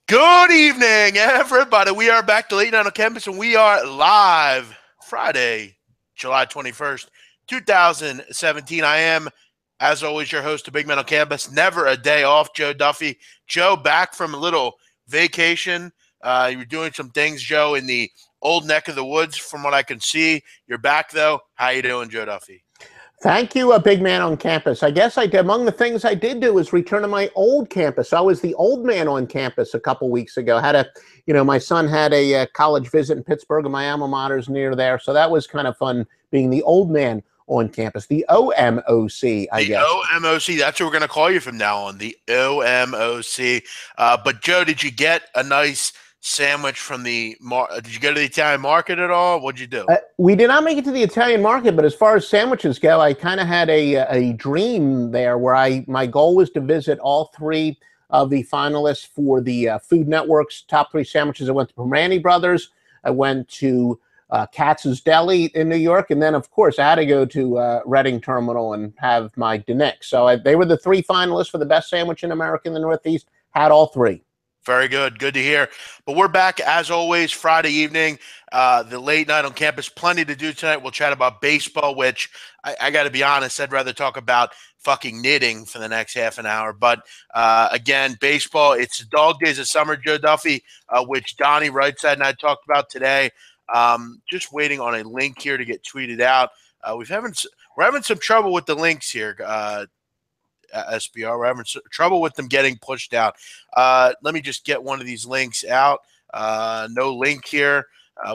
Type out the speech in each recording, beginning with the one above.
Good evening, everybody. We are back to Late Night on Campus, and we are live Friday, July 21st, 2017. I am, as always, your host of Big Man on Campus. Never a day off, Joe Duffy. Joe, back from a little vacation. You were doing some things, Joe, in the old neck of the woods, from what I can see. You're back, though. How you doing, Joe Duffy? Thank you, a big man on campus. I guess among the things I did do was return to my old campus. I was the old man on campus a couple weeks ago. My son had a college visit in Pittsburgh, and my alma mater's near there. So that was kind of fun being the old man on campus. The OMOC, I guess. The OMOC, that's what we're going to call you from now on, the OMOC. But, Joe, did you get a nice sandwich from did you go to the Italian market at all? What'd you do? We did not make it to the Italian market, but as far as sandwiches go, I kind of had a dream there where my goal was to visit all three of the finalists for the Food Network's top three sandwiches. I went to Permani Brothers, I went to Katz's Deli in New York, and then, of course, I had to go to Reading Terminal and have my Dinex. So they were the three finalists for the best sandwich in America in the Northeast, had all three. Very good. Good to hear. But we're back, as always, Friday evening, the Late Night on Campus. Plenty to do tonight. We'll chat about baseball, which I got to be honest, I'd rather talk about fucking knitting for the next half an hour. But, again, baseball, it's dog days of summer, Joe Duffy, which Donnie Rightside and I talked about today. Just waiting on a link here to get tweeted out. We're having some trouble with the links here, SBR. We're having trouble with them getting pushed out. Let me just get one of these links out. No link here.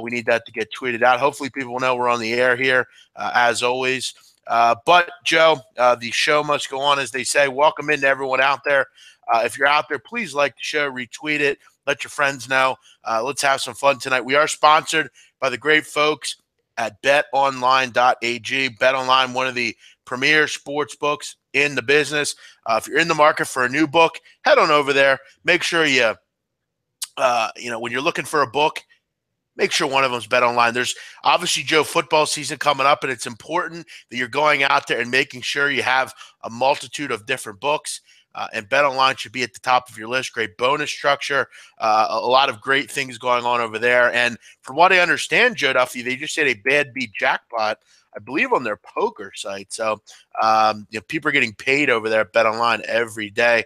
We need that to get tweeted out. Hopefully people will know we're on the air here, as always. But, Joe, the show must go on, as they say. Welcome in to everyone out there. If you're out there, please like the show, retweet it, let your friends know. Let's have some fun tonight. We are sponsored by the great folks at betonline.ag. BetOnline, one of the premier sports books in the business. If you're in the market for a new book, head on over there. Make sure when you're looking for a book, make sure one of them's BetOnline. There's obviously, Joe, football season coming up, and it's important that you're going out there and making sure you have a multitude of different books. And BetOnline should be at the top of your list. Great bonus structure, a lot of great things going on over there. And from what I understand, Joe Duffy, they just had a bad beat jackpot, I believe, on their poker site. So people are getting paid over there at BetOnline every day.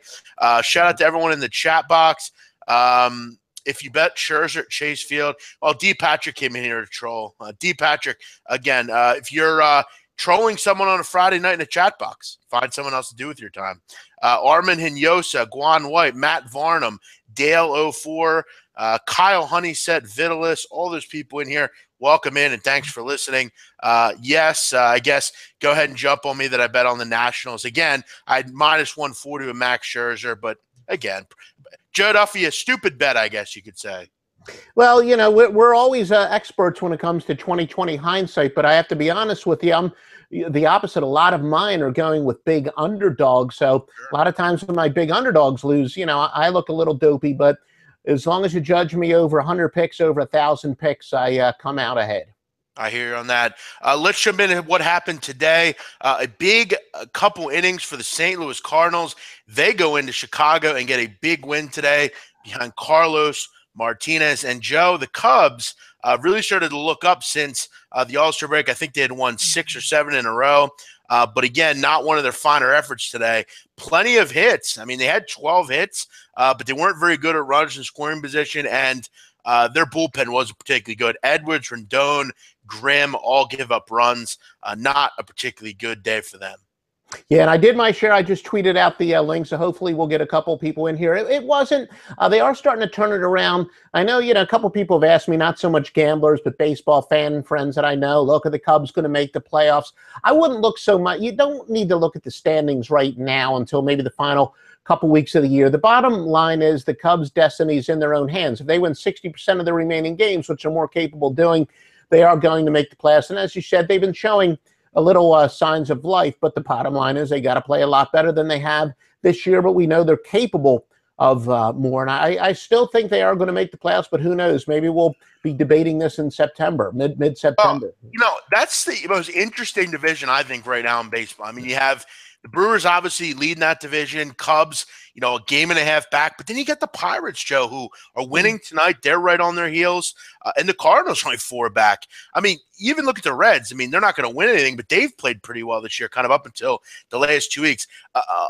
Shout out to everyone in the chat box. If you bet Scherzer at Chase Field, well, D. Patrick came in here to troll. D. Patrick, again, if you're trolling someone on a Friday night in a chat box, find someone else to do with your time. Armin Hinosa, Guan White, Matt Varnum, Dale 04, Kyle Honeyset, Vitalis, all those people in here. Welcome in, and thanks for listening. Yes, I guess go ahead and jump on me that I bet on the Nationals. Again, I had minus 140 with Max Scherzer, but again, Joe Duffy, a stupid bet, I guess you could say. Well, we're always experts when it comes to 2020 hindsight, but I have to be honest with you, I'm the opposite. A lot of mine are going with big underdogs. So sure. A lot of times when my big underdogs lose, I look a little dopey, but as long as you judge me over 100 picks, over 1,000 picks, I come out ahead. I hear you on that. Let's jump into what happened today. A big couple innings for the St. Louis Cardinals. They go into Chicago and get a big win today behind Carlos Martinez. And, Joe, the Cubs really started to look up since the All-Star break. I think they had won 6 or 7 in a row. But, again, not one of their finer efforts today. Plenty of hits. I mean, they had 12 hits, but they weren't very good at runners in scoring position, and their bullpen wasn't particularly good. Edwards, Rendon, Grimm all give up runs. Not a particularly good day for them. Yeah, and I did my share. I just tweeted out the link, so hopefully we'll get a couple people in here. It wasn't they are starting to turn it around. I know, a couple people have asked me, not so much gamblers, but baseball fan friends that I know, look, are the Cubs going to make the playoffs? I wouldn't look so much. You don't need to look at the standings right now until maybe the final couple weeks of the year. The bottom line is the Cubs' destiny is in their own hands. If they win 60% of the remaining games, which they're more capable of doing, they are going to make the playoffs. And as you said, they've been showing a little signs of life, but the bottom line is they got to play a lot better than they have this year, but we know they're capable of more. And I still think they are going to make the playoffs, but who knows? Maybe we'll be debating this in September, mid-September. That's the most interesting division, I think, right now in baseball. I mean, you have The Brewers obviously leading that division. Cubs, a game and a half back. But then you get the Pirates, Joe, who are winning tonight. They're right on their heels. And the Cardinals only 4 back. I mean, you even look at the Reds. I mean, they're not going to win anything, but they've played pretty well this year, kind of up until the last 2 weeks.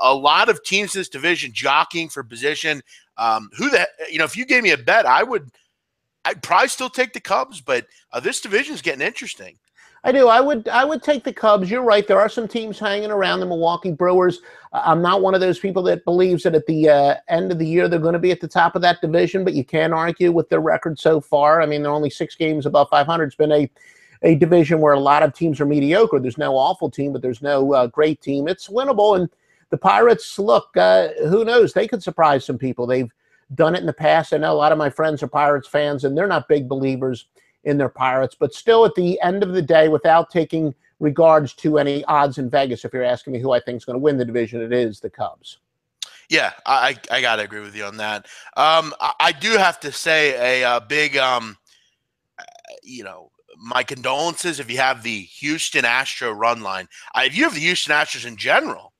A lot of teams in this division jockeying for position. If you gave me a bet, I'd probably still take the Cubs, but this division is getting interesting. I do. I would take the Cubs. You're right. There are some teams hanging around the Milwaukee Brewers. I'm not one of those people that believes that at the end of the year they're going to be at the top of that division, but you can't argue with their record so far. I mean, they're only 6 games above 500. It's been a division where a lot of teams are mediocre. There's no awful team, but there's no great team. It's winnable. And the Pirates, look, who knows? They could surprise some people. They've done it in the past. I know a lot of my friends are Pirates fans, and they're not big believers in their Pirates, but still at the end of the day, without taking regards to any odds in Vegas, if you're asking me who I think is going to win the division, it is the Cubs. Yeah, I got to agree with you on that. I do have to say a big, my condolences if you have the Houston Astro run line. If you have the Houston Astros in general,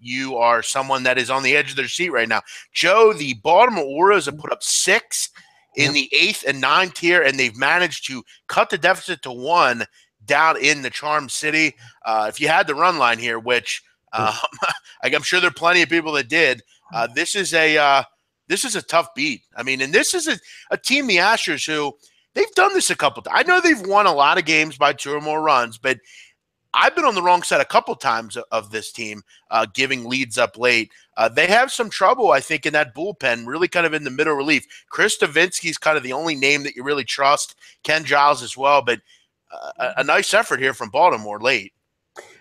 you are someone that is on the edge of their seat right now. Joe, the Baltimore Orioles have put up 6 in the 8th and 9th tier, and they've managed to cut the deficit to 1 down in the Charm City. If you had the run line here, which I'm sure there are plenty of people that did, this is a tough beat. I mean, and this is a team, the Astros, who they've done this a couple times. I know they've won a lot of games by 2 or more runs, but I've been on the wrong side a couple times of this team, giving leads up late. They have some trouble, I think, in that bullpen, really kind of in the middle relief. Chris Davinsky's kind of the only name that you really trust. Ken Giles as well, but a nice effort here from Baltimore late.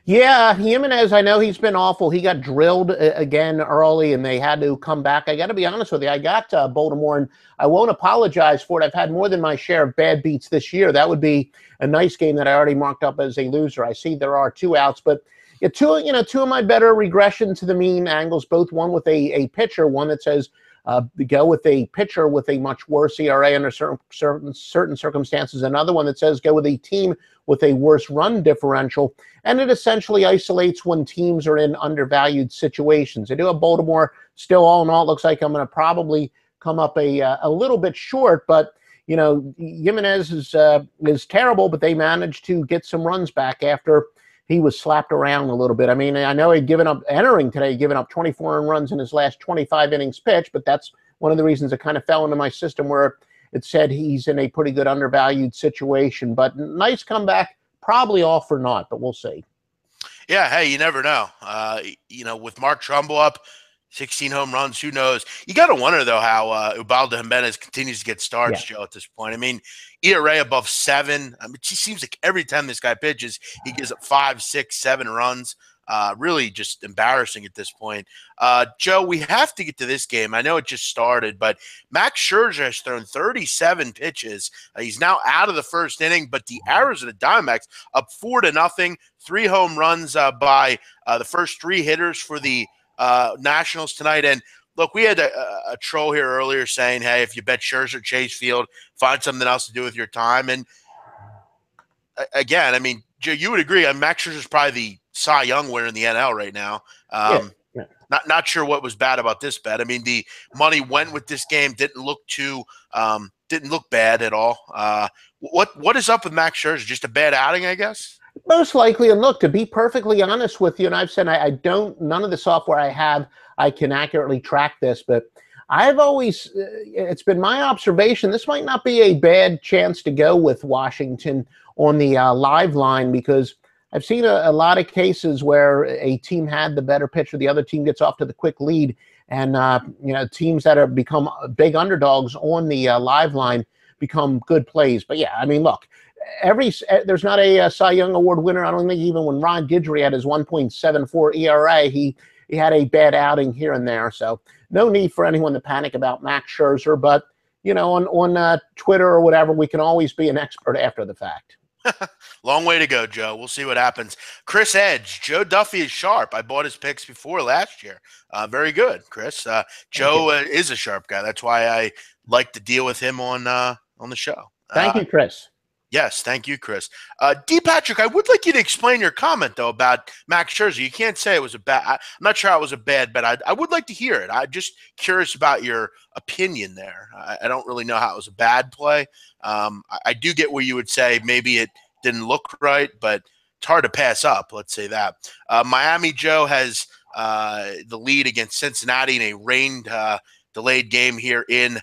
Yeah, Jimenez, I know he's been awful. He got drilled again early, and they had to come back. I got to be honest with you. I got Baltimore, and I won't apologize for it. I've had more than my share of bad beats this year. That would be a nice game that I already marked up as a loser. I see there are 2 outs, but two of my better regression to the mean angles, both one with a pitcher, one that says go with a pitcher with a much worse ERA under certain circumstances, another one that says go with a team with a worse run differential, and it essentially isolates when teams are in undervalued situations. I do have Baltimore still. All in all, it looks like I'm going to probably come up a little bit short, but Jimenez is terrible, but they managed to get some runs back after he was slapped around a little bit. I mean, I know he'd given up 24 runs in his last 25 innings pitched, but that's one of the reasons it kind of fell into my system where it said he's in a pretty good undervalued situation. But nice comeback, probably all for naught, but we'll see. Yeah, hey, you never know. With Mark Trumbull up, 16 home runs, who knows? You got to wonder, though, how Ubaldo Jimenez continues to get starts, Joe, at this point. I mean, ERA above 7. I mean, it seems like every time this guy pitches, he gives up 5, 6, 7 runs. Really just embarrassing at this point. Joe, we have to get to this game. I know it just started, but Max Scherzer has thrown 37 pitches. He's now out of the first inning, but the Arizona Diamondbacks up 4-0, 3 home runs by the first 3 hitters for the Nationals tonight. And look, we had a troll here earlier saying, hey, if you bet Scherzer, Chase Field, find something else to do with your time. And again, I mean, Joe, you would agree. Max Scherzer is probably the Cy Young winner in the NL right now. Not sure what was bad about this bet. I mean, the money went with this game. Didn't look bad at all. What is up with Max Scherzer? Just a bad outing, I guess? Most likely. And look, to be perfectly honest with you, and I've said none of the software I have, I can accurately track this, but I've always, it's been my observation, this might not be a bad chance to go with Washington on the live line, because I've seen a lot of cases where a team had the better pitcher, the other team gets off to the quick lead, and teams that have become big underdogs on the live line become good plays. But yeah, I mean, look, there's not a Cy Young Award winner. I don't think even when Ron Guidry had his 1.74 ERA, he had a bad outing here and there. So no need for anyone to panic about Max Scherzer. But on Twitter or whatever, we can always be an expert after the fact. Long way to go, Joe. We'll see what happens. Chris Edge, Joe Duffy is sharp. I bought his picks before last year. Very good, Chris. Joe is a sharp guy. That's why I like to deal with him on the show. Thank you, Chris. Yes, thank you, Chris. D. Patrick, I would like you to explain your comment, though, about Max Scherzer. You can't say it was a bad – I'm not sure how it was a bad bet. I would like to hear it. I'm just curious about your opinion there. I don't really know how it was a bad play. I do get where you would say maybe it didn't look right, but it's hard to pass up, let's say that. Miami, Joe, has the lead against Cincinnati in a rain-delayed game here in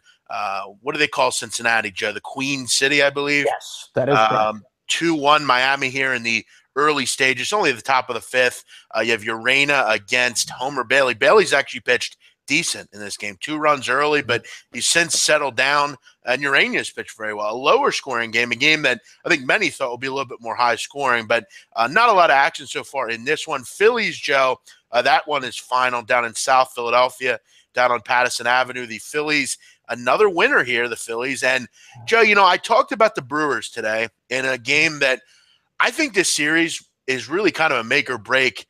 what do they call Cincinnati, Joe? The Queen City, I believe. Yes, that is correct. 2-1 Miami here in the early stages, only at the top of the fifth. You have Urena against Homer Bailey. Bailey's actually pitched decent in this game. 2 runs early, but he's since settled down, and Urena's pitched very well. A lower scoring game, a game that I think many thought would be a little bit more high scoring, but not a lot of action so far in this one. Phillies, Joe, that one is final down in South Philadelphia, down on Patterson Avenue. The Phillies, another winner here, the Phillies. And, Joe, I talked about the Brewers today in a game that I think this series is really kind of a make or break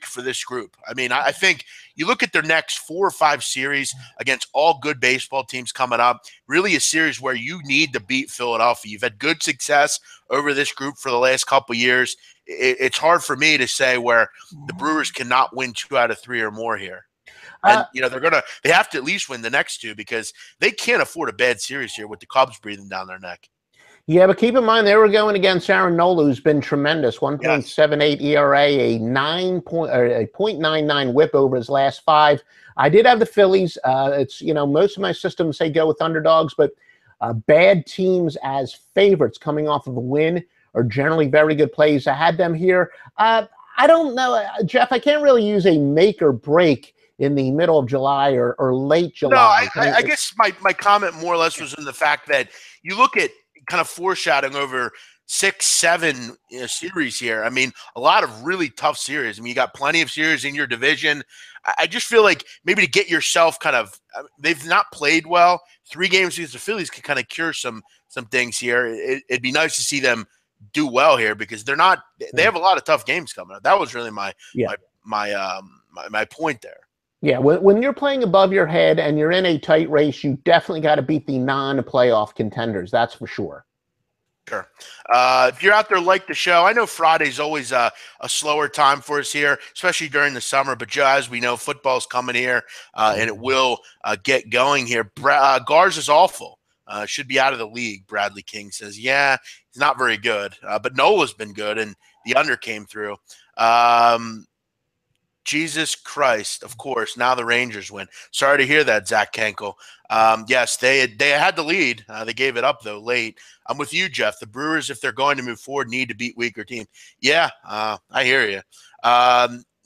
for this group. I mean, I think you look at their next 4 or 5 series against all good baseball teams coming up, really a series where you need to beat Philadelphia. You've had good success over this group for the last couple of years. It's hard for me to say where the Brewers cannot win 2 out of 3 or more here. And, they have to at least win the next 2 because they can't afford a bad series here with the Cubs breathing down their neck. Yeah, but keep in mind they were going against Aaron Nola, who's been tremendous. 1.78 ERA, a 0.99 WHIP over his last 5. I did have the Phillies. It's most of my systems say go with underdogs, but bad teams as favorites coming off of a win are generally very good plays. I had them here. I don't know, Jeff. I can't really use a make or break in the middle of July or late July. No, I guess my comment more or less was in the fact that you look at kind of foreshadowing over 6, 7 series here. I mean, a lot of really tough series. I mean, you got plenty of series in your division. I just feel like maybe to get yourself they've not played well. 3 games against the Phillies could kind of cure some things here. It'd be nice to see them do well here because they have a lot of tough games coming up. That was really my point there. Yeah, when you're playing above your head and you're in a tight race, you definitely got to beat the non-playoff contenders. That's for sure. Sure. If you're out there, like the show. I know Friday's always a slower time for us here, especially during the summer. But, Joe, as we know, football's coming here, and it will get going here. Garza's awful. Should be out of the league, Bradley King says. Yeah, he's not very good. But Nola's been good, and the under came through. Jesus Christ, of course, now the Rangers win. Sorry to hear that, Zach Kenkel. Yes, they had the lead. They gave it up, though, late. I'm with you, Jeff. The Brewers, if they're going to move forward, need to beat weaker teams. Yeah, I hear you.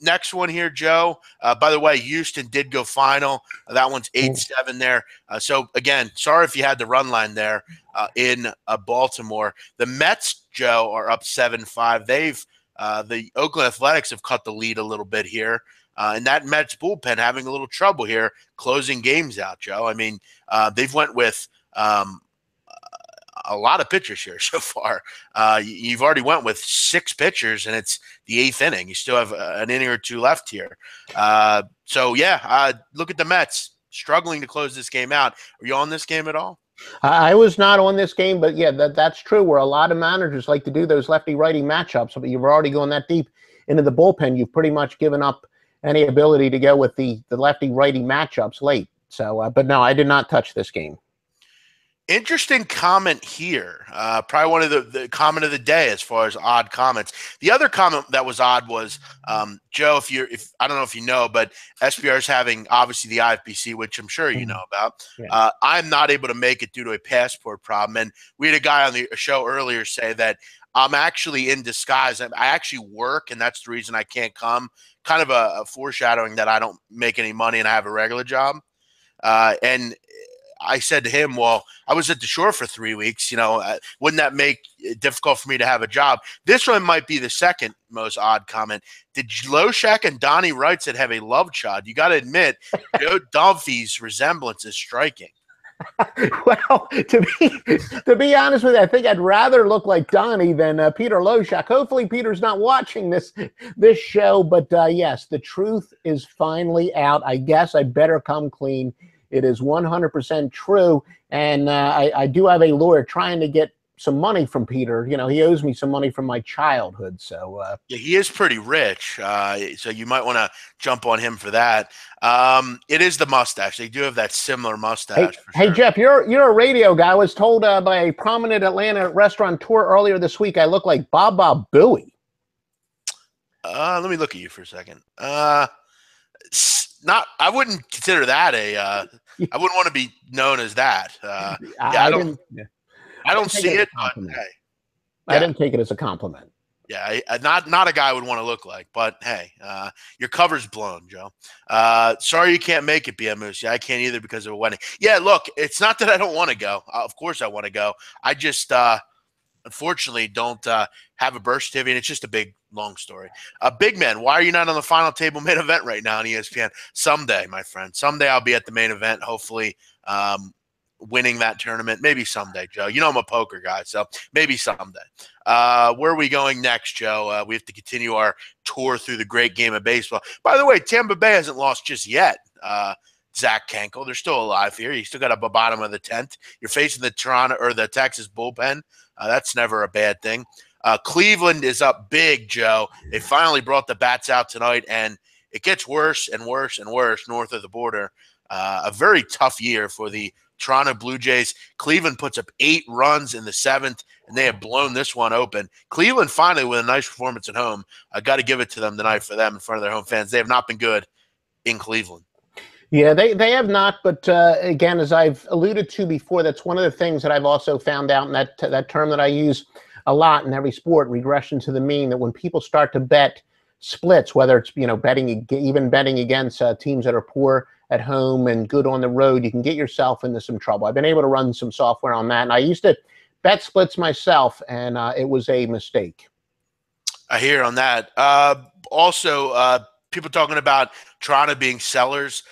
Next one here, Joe. By the way, Houston did go final. That one's 8-7 there. So, again, sorry if you had the run line there in Baltimore. The Mets, Joe, are up 7-5. The Oakland Athletics have cut the lead a little bit here. And that Mets bullpen having a little trouble here closing games out, Joe. I mean, they've went with a lot of pitchers here so far. You've already went with 6 pitchers, and it's the 8th inning. You still have an inning or 2 left here. Look at the Mets struggling to close this game out. Are you on this game at all? I was not on this game, but yeah, that's true. Where a lot of managers like to do those lefty-righty matchups, but you've already gone that deep into the bullpen. You've pretty much given up any ability to go with the lefty-righty matchups late. So, but no, I did not touch this game. Interesting comment here. Probably one of the comment of the day as far as odd comments. The other comment that was odd was, Joe, if I don't know if you know, but SBR is having obviously the IFBC, which I'm sure you know about. Yeah. I'm not able to make it due to a passport problem. And we had a guy on the show earlier say that I'm actually in disguise. I actually work, and that's the reason I can't come. Kind of a foreshadowing that I don't make any money and I have a regular job. And I said to him, well, I was at the shore for 3 weeks. Wouldn't that make it difficult for me to have a job? This one might be the second most odd comment. Did Loshak and Donnie Wright have a love child? You got to admit, Joe Duffy's resemblance is striking. Well, to be honest with you, I think I'd rather look like Donnie than Peter Loshak. Hopefully, Peter's not watching this show. But yes, the truth is finally out. I guess I better come clean. It is 100% true. And I do have a lawyer trying to get some money from Peter. You know, he owes me some money from my childhood. So yeah, he is pretty rich. So you might want to jump on him for that. It is the mustache. They do have that similar mustache. Hey, Jeff, you're a radio guy. I was told by a prominent Atlanta restaurateur earlier this week I look like Baba Booey. Let me look at you for a second. Not. I wouldn't consider that I wouldn't want to be known as that. Yeah, I don't see it. But, hey, I didn't take it as a compliment. Yeah, not a guy I would want to look like. But hey, your cover's blown, Joe. Sorry you can't make it, BM Moose. Yeah, I can't either because of a wedding. Yeah, look, it's not that I don't want to go. Of course I want to go. I just unfortunately don't have a birth certificate. And it's just a big, long story. Big man, why are you not on the final table main event right now on ESPN? Someday, my friend. Someday I'll be at the main event, hopefully winning that tournament. Maybe someday, Joe. You know I'm a poker guy, so maybe someday. Where are we going next, Joe? We have to continue our tour through the great game of baseball. By the way, Tampa Bay hasn't lost just yet. Zach Kenkel, they're still alive here. You still got a bottom of the 10th. You're facing the Toronto or the Texas bullpen. That's never a bad thing. Cleveland is up big, Joe. They finally brought the bats out tonight, and it gets worse and worse and worse north of the border. A very tough year for the Toronto Blue Jays. Cleveland puts up 8 runs in the 7th, and they have blown this one open. Cleveland finally with a nice performance at home. I got to give it to them tonight for them in front of their home fans. They have not been good in Cleveland. Yeah, they have not. But again, as I've alluded to before, that's one of the things that I've also found out, and that term that I use a lot in every sport, regression to the mean, that when people start to bet splits, whether it's betting against teams that are poor at home and good on the road, you can get yourself into some trouble. I've been able to run some software on that, and I used to bet splits myself, and it was a mistake. I hear on that. Also, people talking about Toronto being sellers.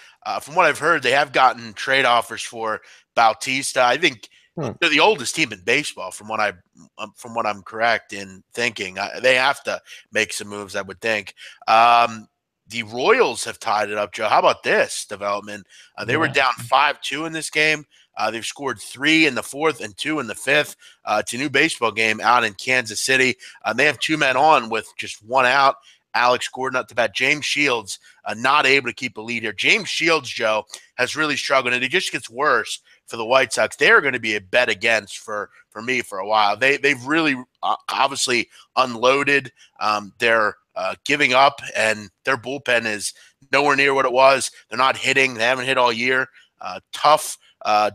From what I've heard, they have gotten trade offers for Bautista. I think they're the oldest team in baseball, from what I'm correct in thinking. They have to make some moves, I would think. The Royals have tied it up, Joe. How about this development? They were down 5-2 in this game. They've scored 3 in the 4th and 2 in the 5th. It's a new baseball game out in Kansas City. They have 2 men on with just 1 out. Alex Gordon up to bat. James Shields not able to keep a lead here. James Shields, Joe, has really struggled, and it just gets worse for the White Sox. They are going to be a bet against for me for a while. They've really obviously unloaded. They're giving up, and their bullpen is nowhere near what it was. They're not hitting. They haven't hit all year. Tough.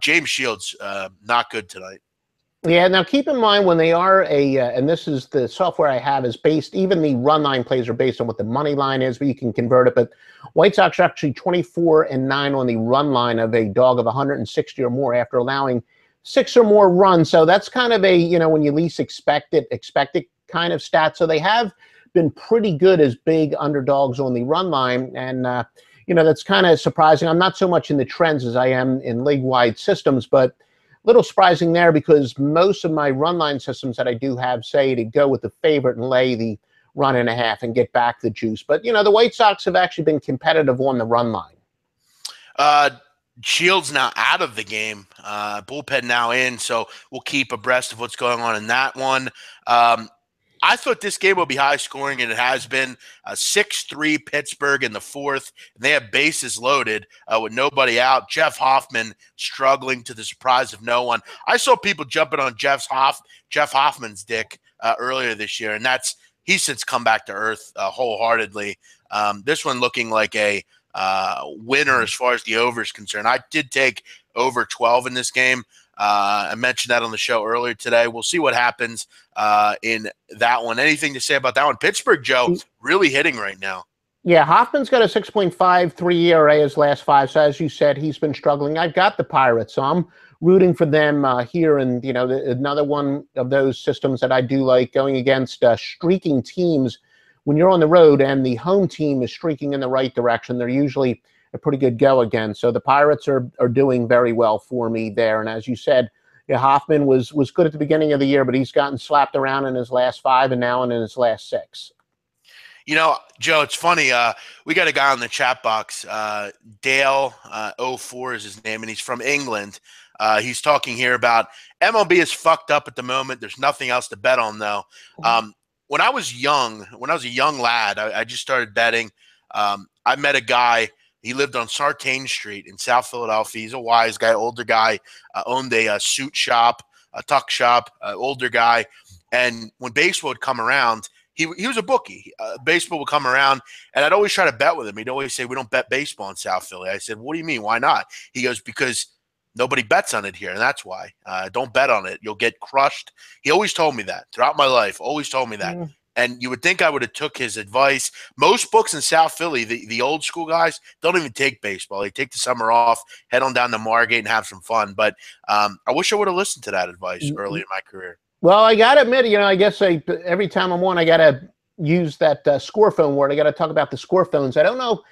James Shields, not good tonight. Yeah, now keep in mind when they are and this is the software I have is based, even the run line plays are based on what the money line is, but you can convert it. But White Sox are actually 24-9 on the run line of a dog of 160 or more after allowing 6 or more runs. So that's kind of a, when you least expect it kind of stat. So they have been pretty good as big underdogs on the run line. And, that's kind of surprising. I'm not so much in the trends as I am in league-wide systems, but little surprising there because most of my run line systems that I do have say to go with the favorite and lay the 1.5 and get back the juice. But, the White Sox have actually been competitive on the run line. Shields now out of the game. Bullpen now in, so we'll keep abreast of what's going on in that one. I thought this game would be high scoring, and it has been. 6-3 Pittsburgh in the 4th. And they have bases loaded with nobody out. Jeff Hoffman struggling to the surprise of no one. I saw people jumping on Jeff Hoffman's dick earlier this year, and he's since come back to earth wholeheartedly. This one looking like a winner as far as the over is concerned. I did take over 12 in this game. I mentioned that on the show earlier today. We'll see what happens in that one. Anything to say about that one? Pittsburgh, Joe, really hitting right now. Yeah, Hoffman's got a 6.53 ERA his last 5. So as you said, he's been struggling. I've got the Pirates, so I'm rooting for them here. And, another one of those systems that I do like going against streaking teams. When you're on the road and the home team is streaking in the right direction, they're usually a pretty good go again. So the Pirates are doing very well for me there. And as you said, Hoffman was good at the beginning of the year, but he's gotten slapped around in his last 5 and now in his last 6. Joe, it's funny. We got a guy on the chat box. Dale 04 is his name, and he's from England. He's talking here about MLB is fucked up at the moment. There's nothing else to bet on, though. When I was a young lad, I just started betting. I met a guy. He lived on Sartain Street in South Philadelphia. He's a wise guy, older guy, owned a suit shop, a tuck shop, older guy. And when baseball would come around, he was a bookie. Baseball would come around, and I'd always try to bet with him. He'd always say, "We don't bet baseball in South Philly." I said, "What do you mean? Why not?" He goes, "Because nobody bets on it here, and that's why. Don't bet on it. You'll get crushed." He always told me that throughout my life. Always told me that. And you would think I would have took his advice. Most books in South Philly, the old school guys, don't even take baseball. They take the summer off, head on down to Margate and have some fun. But I wish I would have listened to that advice early in my career. Well, I got to admit, I guess every time I'm on, I got to use that score phone word. I got to talk about the score phones. I don't know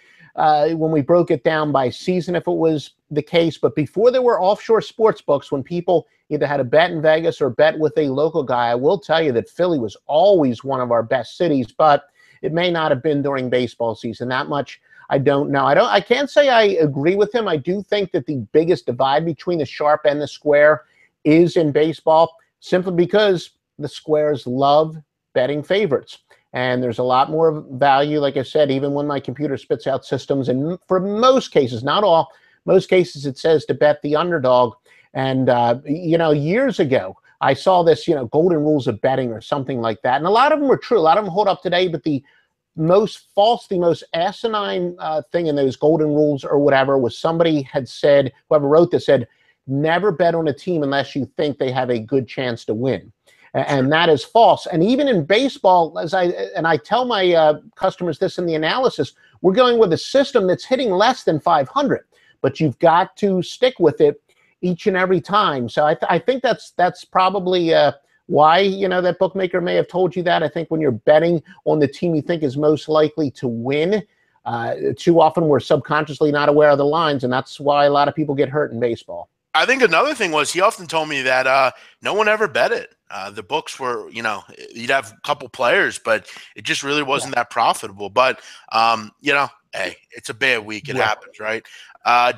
when we broke it down by season if it was the case, but before there were offshore sports books, when people either had a bet in Vegas or bet with a local guy, I will tell you that Philly was always one of our best cities, but it may not have been during baseball season. That much I don't know. I can't say I agree with him. I do think that the biggest divide between the sharp and the square is in baseball, simply because the squares love betting favorites. And there's a lot more value, like I said, even when my computer spits out systems. And for most cases, not all, most cases it says to bet the underdog. And, years ago, I saw this, golden rules of betting or something like that. And a lot of them were true. A lot of them hold up today. But the most false, the most asinine thing in those golden rules or whatever was somebody had said, whoever wrote this said, never bet on a team unless you think they have a good chance to win. And that is false. And even in baseball, I tell my customers this in the analysis, we're going with a system that's hitting less than 500, but you've got to stick with it each and every time. So I think that's probably why that bookmaker may have told you that. I think when you're betting on the team you think is most likely to win, too often we're subconsciously not aware of the lines, and that's why a lot of people get hurt in baseball. I think another thing was he often told me that no one ever bet it. The books were, you'd have a couple players, but it just really wasn't that profitable. But, hey, it's a bad week. It happens, right?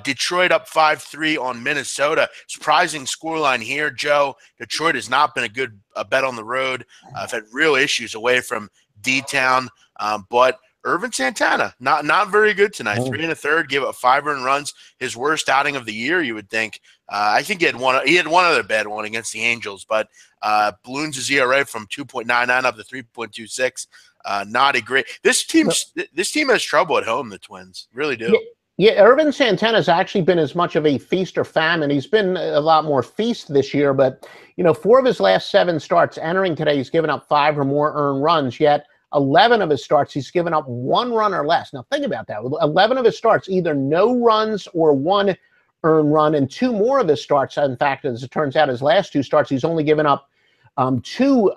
Detroit up 5-3 on Minnesota. Surprising scoreline here, Joe. Detroit has not been a good bet on the road. I've had real issues away from D-Town, but Irvin Santana, not very good tonight. 3 1/3, gave up 5 earned runs. His worst outing of the year, you would think. I think he had one other bad one against the Angels, but balloons his ERA from 2.99 up to 3.26. Not a great. This team has trouble at home. The Twins really do. Yeah, Irvin Santana's actually been as much of a feast or famine. He's been a lot more feast this year, but 4 of his last 7 starts entering today, he's given up 5 or more earned runs. Yet 11 of his starts, he's given up 1 run or less. Now think about that. 11 of his starts, either no runs or 1 earned run, and 2 more of his starts. In fact, as it turns out, his last 2 starts, he's only given up 2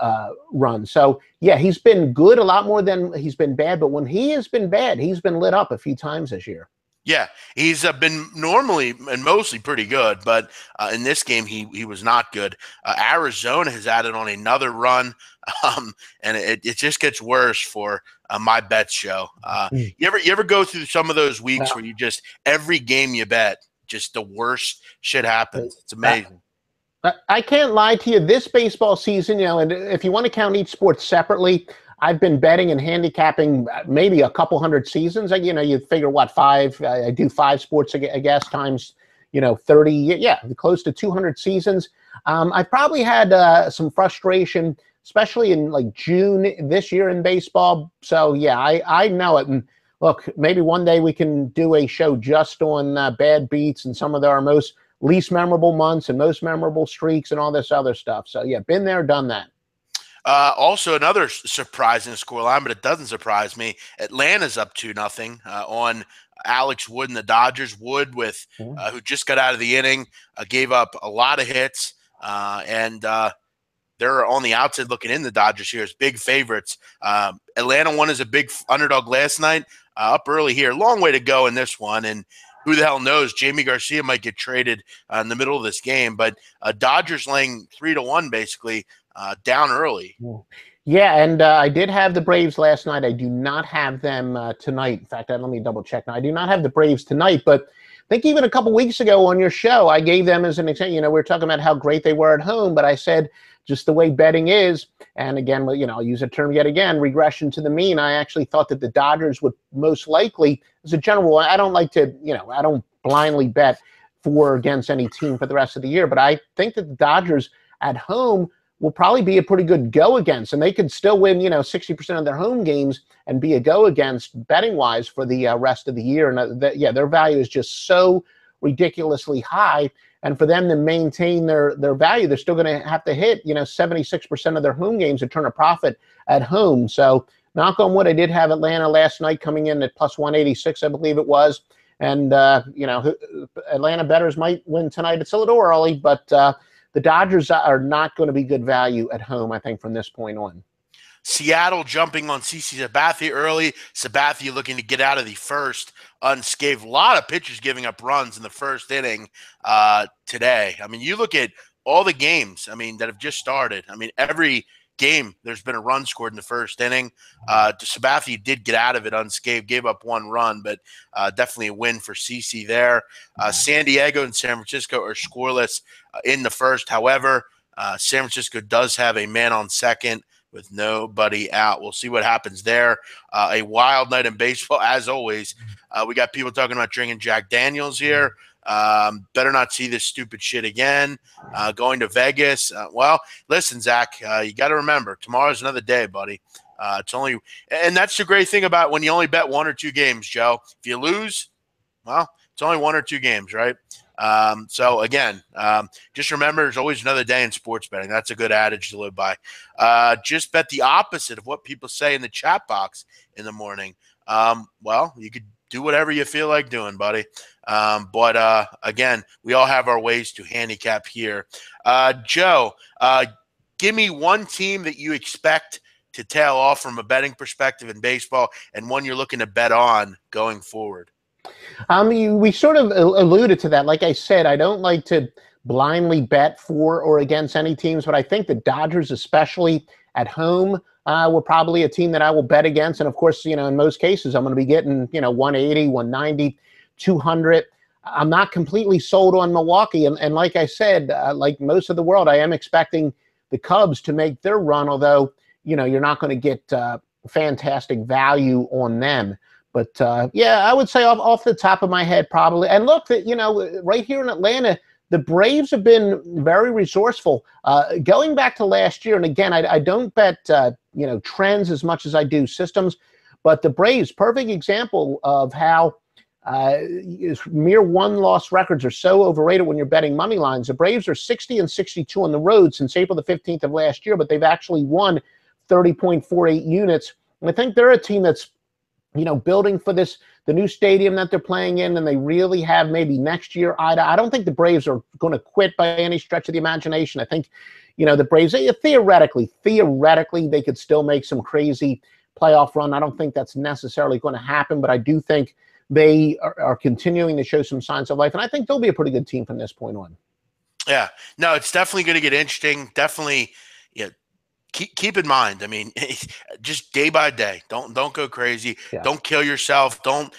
runs. So yeah, he's been good a lot more than he's been bad. But when he has been bad, he's been lit up a few times this year. Yeah, he's been normally and mostly pretty good, but in this game he was not good. Arizona has added on another run, and it just gets worse for my bet show. You ever go through some of those weeks where you just every game you bet, just the worst shit happens? It's amazing. I can't lie to you. This baseball season, and if you want to count each sport separately, I've been betting and handicapping maybe a couple hundred seasons. You figure what, 5? I do 5 sports, I guess, times 30. Yeah, close to 200 seasons. I probably had some frustration, especially in like June this year in baseball. So yeah, I know it. And look, maybe one day we can do a show just on bad beats and some of our most least memorable months and most memorable streaks and all this other stuff. So yeah, been there, done that. Also, another surprising scoreline, but it doesn't surprise me. Atlanta's up 2-0 on Alex Wood and the Dodgers. Wood, who just got out of the inning, gave up a lot of hits, and they're on the outside looking in. The Dodgers here as big favorites. Atlanta won as a big underdog last night, up early here. Long way to go in this one, and who the hell knows? Jamie Garcia might get traded in the middle of this game, but Dodgers laying 3-1 basically. Down early. Yeah, and I did have the Braves last night. I do not have them tonight. In fact, let me double check now. I do not have the Braves tonight, but I think even a couple weeks ago on your show, I gave them as an example. We were talking about how great they were at home, but I said just the way betting is, and again, I'll use a term yet again, regression to the mean. I actually thought that the Dodgers would most likely, as a general, I don't like to, I don't blindly bet for or against any team for the rest of the year, but I think that the Dodgers at home will probably be a pretty good go against, and they could still win, 60% of their home games and be a go against betting wise for the rest of the year. And their value is just so ridiculously high. And for them to maintain their value, they're still going to have to hit, 76% of their home games to turn a profit at home. So knock on wood, I did have Atlanta last night coming in at plus 186, I believe it was. And, Atlanta bettors might win tonight. It's a little early, but the Dodgers are not going to be good value at home, I think, from this point on. Seattle jumping on CC Sabathia early. Sabathia looking to get out of the first unscathed. A lot of pitchers giving up runs in the first inning today. I mean, you look at all the games, that have just started. Every game there's been a run scored in the first inning. Sabathia did get out of it unscathed, gave up one run, but definitely a win for CC there. San Diego and San Francisco are scoreless in the first. However, San Francisco does have a man on second with nobody out. We'll see what happens there. A wild night in baseball, as always. We got people talking about drinking Jack Daniels here. Better not see this stupid shit again. Going to Vegas. Well, listen, Zach, you got to remember, tomorrow's another day, buddy. It's only, and that's the great thing about when you only bet one or two games, Joe. If you lose, well, it's only one or two games, right? So again, just remember, there's always another day in sports betting. That's a good adage to live by. Just bet the opposite of what people say in the chat box in the morning. Well, you could do whatever you feel like doing, buddy. But again, we all have our ways to handicap here. Joe, give me one team that you expect to tail off from a betting perspective in baseball and one you're looking to bet on going forward. We sort of alluded to that. Like I said, I don't like to blindly bet for or against any teams, but I think the Dodgers, especially at home, were probably a team that I will bet against. And of course, in most cases, I'm going to be getting, 180, 190, 200. I'm not completely sold on Milwaukee. And like I said, like most of the world, I am expecting the Cubs to make their run, although, you're not going to get fantastic value on them. But, I would say off the top of my head, probably. And look, right here in Atlanta, the Braves have been very resourceful. Going back to last year, and again, I don't bet, trends as much as I do systems, but the Braves, perfect example of how mere one-loss records are so overrated when you're betting money lines. The Braves are 60-62 on the road since April the 15th of last year, but they've actually won 30.48 units. And I think they're a team that's building for the new stadium that they're playing in, and they really have maybe next year. I don't think the Braves are going to quit by any stretch of the imagination. I think, the Braves, theoretically, they could still make some crazy playoff run. I don't think that's necessarily going to happen, but I do think they are continuing to show some signs of life, and I think they'll be a pretty good team from this point on. Yeah, no, it's definitely going to get interesting. Definitely, keep in mind, just day by day, don't go crazy. Yeah. Don't kill yourself. Don't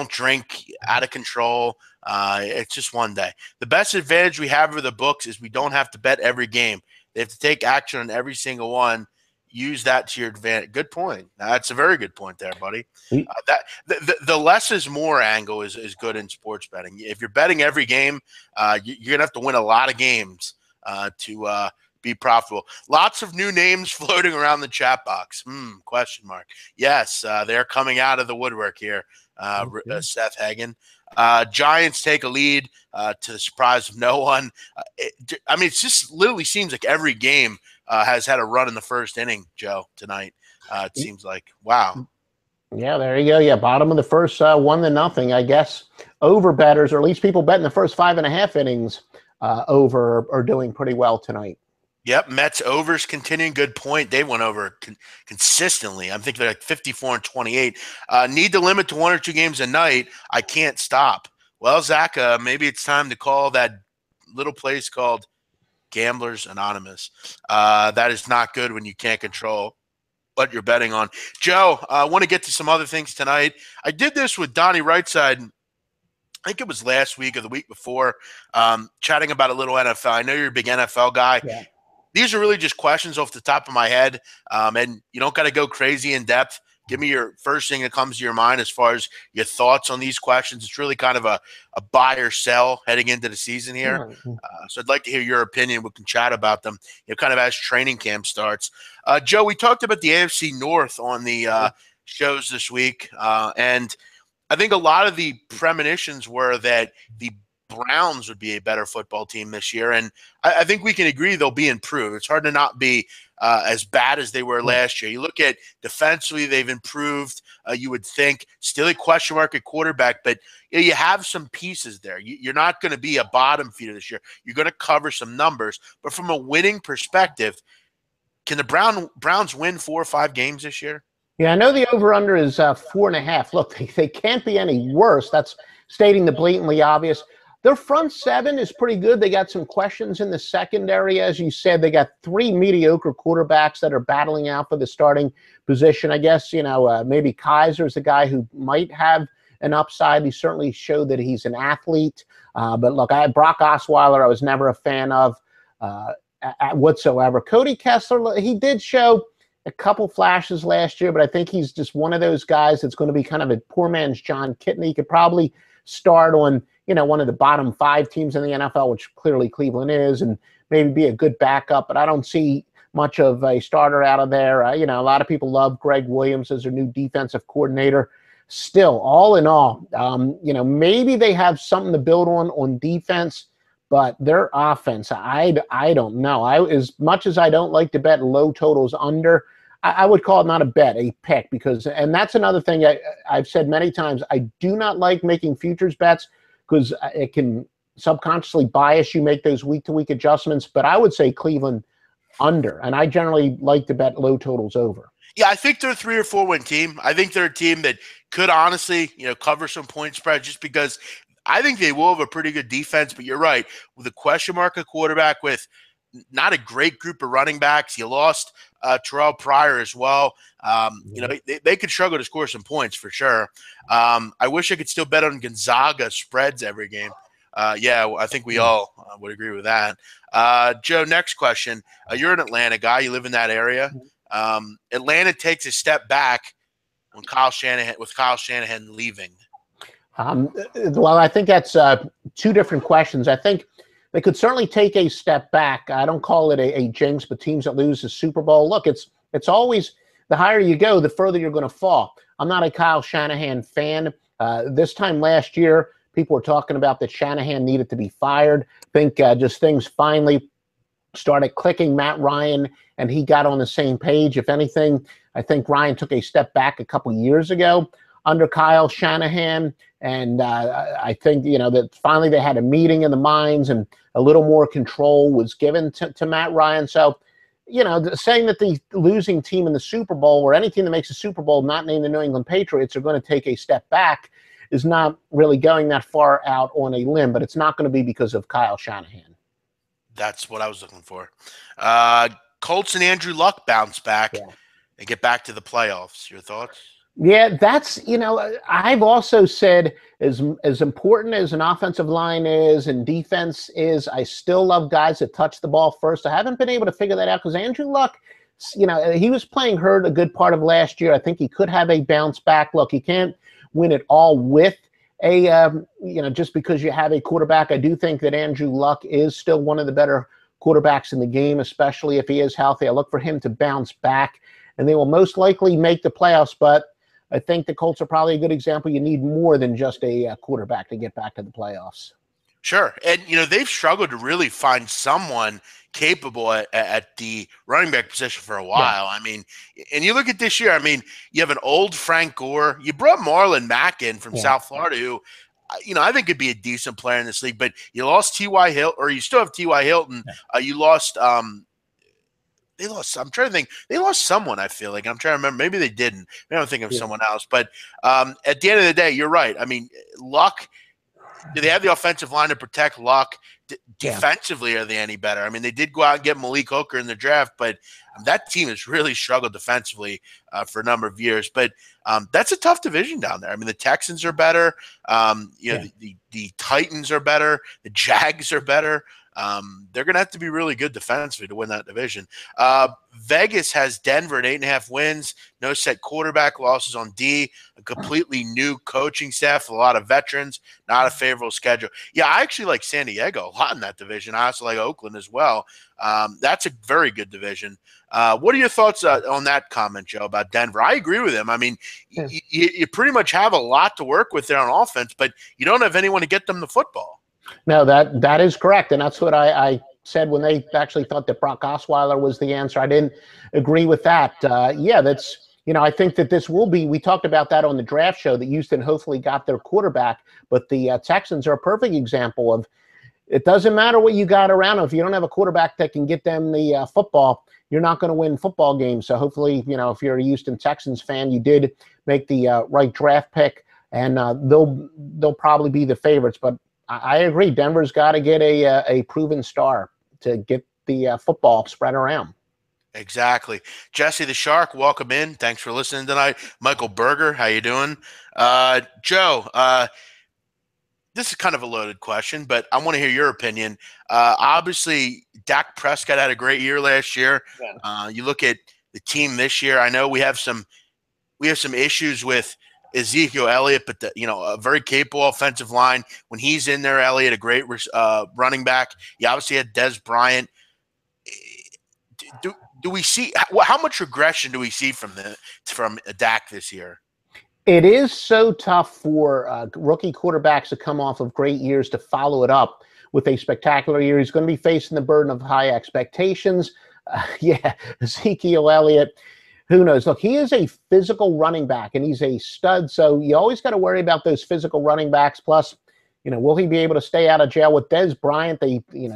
drink out of control. It's just one day. The best advantage we have over the books is we don't have to bet every game. They have to take action on every single one. Use that to your advantage. Good point. That's a very good point there, buddy. The less is more angle is good in sports betting. If you're betting every game, you're gonna have to win a lot of games to be profitable. Lots of new names floating around the chat box. Question mark. Yes, they're coming out of the woodwork here. Seth Hagen. Giants take a lead to the surprise of no one. It just literally seems like every game has had a run in the first inning, Joe, tonight. It seems like, wow. Yeah, there you go. Yeah, bottom of the first, 1-0. I guess over bettors, or at least people betting the first 5.5 innings over, are doing pretty well tonight. Yep, Mets overs continuing. Good point. They went over consistently. I'm thinking they're like 54-28. Need to limit to 1 or 2 games a night. I can't stop. Well, Zach, maybe it's time to call that little place called Gamblers Anonymous. That is not good when you can't control what you're betting on. Joe, I want to get to some other things tonight. I did this with Donnie Rightside. I think it was last week or the week before, chatting about a little NFL. I know you're a big NFL guy. Yeah. These are really just questions off the top of my head, and you don't got to go crazy in depth. Give me your first thing that comes to your mind as far as your thoughts on these questions. It's really kind of a buy or sell heading into the season here. So I'd like to hear your opinion. We can chat about them, kind of as training camp starts. Joe, we talked about the AFC North on the shows this week, and I think a lot of the premonitions were that the Browns would be a better football team this year, and I think we can agree they'll be improved. It's hard to not be as bad as they were last year. You look at defensively, they've improved. You would think still a question mark at quarterback, but you have some pieces there. You're not going to be a bottom feeder this year. You're going to cover some numbers, but from a winning perspective, can the Browns win 4 or 5 games this year? Yeah, I know the over-under is 4.5. Look, they can't be any worse. That's stating the blatantly obvious. Their front seven is pretty good. They got some questions in the secondary. As you said, they got 3 mediocre quarterbacks that are battling out for the starting position. I guess, maybe Kaiser's the guy who might have an upside. He certainly showed that he's an athlete. But look, Brock Osweiler I was never a fan of whatsoever. Cody Kessler, he did show a couple flashes last year, but I think he's just one of those guys that's going to be kind of a poor man's John Kitna. He could probably start on one of the bottom 5 teams in the NFL, which clearly Cleveland is, and maybe be a good backup, but I don't see much of a starter out of there. A lot of people love Greg Williams as their new defensive coordinator. Still, all in all, maybe they have something to build on defense, but their offense, I don't know. As much as I don't like to bet low totals under, I would call it not a bet, a pick, and that's another thing I've said many times. I do not like making futures bets because it can subconsciously bias you, make those week-to-week adjustments. But I would say Cleveland under, and I generally like to bet low totals over. Yeah, I think they're a 3 or 4 win team. I think they're a team that could honestly, cover some point spread just because I think they will have a pretty good defense. But you're right, with a question mark at quarterback, with not a great group of running backs. You lost Terrell Pryor as well. They could struggle to score some points for sure. I wish I could still bet on Gonzaga spreads every game. Yeah, I think we all would agree with that. Joe, next question. You're an Atlanta guy. You live in that area. Atlanta takes a step back with Kyle Shanahan leaving. Well, I think that's 2 different questions. I think they could certainly take a step back. I don't call it a jinx, but teams that lose the Super Bowl, look, it's always the higher you go, the further you're going to fall. I'm not a Kyle Shanahan fan. This time last year, people were talking about that Shanahan needed to be fired. I think just things finally started clicking. Matt Ryan and he got on the same page. If anything, I think Ryan took a step back a couple years ago under Kyle Shanahan. And I think, that finally they had a meeting in the minds and a little more control was given to Matt Ryan. So, saying that the losing team in the Super Bowl or any team that makes a Super Bowl not named the New England Patriots are going to take a step back is not really going that far out on a limb, but it's not going to be because of Kyle Shanahan. That's what I was looking for. Colts and Andrew Luck bounce back and get back to the playoffs. Your thoughts? Yeah, that's, I've also said as important as an offensive line is and defense is, I still love guys that touch the ball first. I haven't been able to figure that out because Andrew Luck, he was playing hurt a good part of last year. I think he could have a bounce back. Look, he can't win it all with a, just because you have a quarterback. I do think that Andrew Luck is still one of the better quarterbacks in the game, especially if he is healthy. I look for him to bounce back, and they will most likely make the playoffs, but I think the Colts are probably a good example. You need more than just a quarterback to get back to the playoffs. Sure. And, they've struggled to really find someone capable at the running back position for a while. Yeah. I mean, and you look at this year, you have an old Frank Gore. You brought Marlon Mack in from South Florida, who, I think could be a decent player in this league. But you lost T.Y. Hilton, or you still have T.Y. Hilton. You lost they lost. I'm trying to think. They lost someone, I feel like. I'm trying to remember. Maybe they didn't. Maybe I'm thinking of someone else. But at the end of the day, you're right. Luck, Do they have the offensive line to protect Luck? Yeah. Defensively, are they any better? I mean, they did go out and get Malik Hooker in the draft, but that team has really struggled defensively for a number of years. But that's a tough division down there. I mean, the Texans are better. The Titans are better. The Jags are better. They're going to have to be really good defensively to win that division. Vegas has Denver at 8.5 wins, no set quarterback, losses on D, a completely new coaching staff, a lot of veterans, not a favorable schedule. Yeah, I actually like San Diego a lot in that division. I also like Oakland as well. That's a very good division. What are your thoughts on that comment, Joe, about Denver? I agree with him. I mean, you pretty much have a lot to work with there on offense, but you don't have anyone to get them the football. No, that is correct, and that's what I said when they actually thought that Brock Osweiler was the answer. I didn't agree with that. That's, I think that this will be, we talked about that on the draft show, that Houston hopefully got their quarterback, but the Texans are a perfect example of, it doesn't matter what you got around them. If you don't have a quarterback that can get them the football, you're not going to win football games. So hopefully, if you're a Houston Texans fan, you did make the right draft pick, and they'll probably be the favorites. But I agree, Denver's got to get a proven star to get the football spread around. Exactly. Jesse the Shark, welcome in. Thanks for listening tonight. Michael Berger, how you doing? Joe, this is kind of a loaded question, but I want to hear your opinion. Obviously, Dak Prescott had a great year last year. Yeah. You look at the team this year. I know we have some issues with Ezekiel Elliott, but a very capable offensive line. When he's in there, Elliott, a great running back. You obviously had Des Bryant. Do we see how much regression do we see from Dak this year? It is so tough for rookie quarterbacks to come off of great years to follow it up with a spectacular year. He's going to be facing the burden of high expectations. Ezekiel Elliott. Who knows? Look, he is a physical running back, and he's a stud. So you always got to worry about those physical running backs. Plus, will he be able to stay out of jail? With Des Bryant,